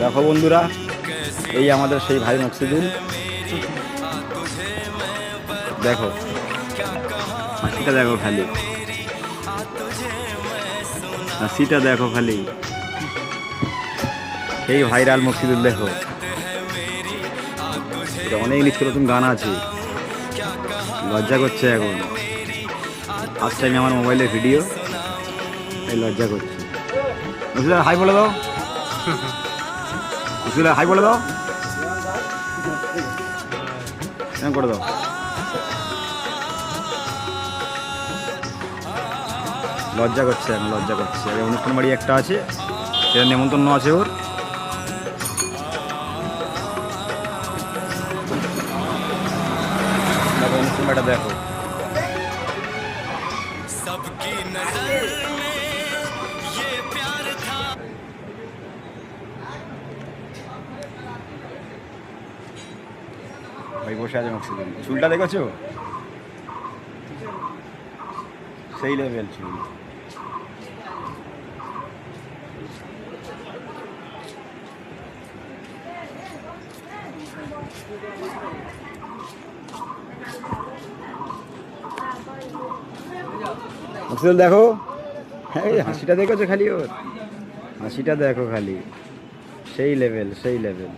দেখো বন্ধুরা, এই আমাদের সেই ভাই মকসিদুল। দেখো হাসিটা, দেখো খালি হাসিটা, দেখো খালি। এই ভাইরাল মকসিদুল, দেখো এটা অনেক নিত্য নতুন গান আছে। লজ্জা করছে এখন, ফার্স্ট টাইম আমার মোবাইলে ভিডিও, এই লজ্জা করছে। মকসিদুল হাই বলে দাও, মকসিদুল হাই বলে দাও, করে দাও। লজ্জা করছে এখন, লজ্জা করছে। অনুষ্ঠান বাড়ি একটা আছে, সেটা নেমন্তন্ন আছে ওর। দেখো অনুষ্ঠান বাড়িটা, দেখো ভাই বসে আছে মকসিদুল। চুলটা দেখেছো, সেই লেভেল চুল। মকসিদুল দেখো, এই হাসিটা দেখেছো খালি, ওর হাসিটা দেখো খালি, সেই লেভেল, সেই লেভেল।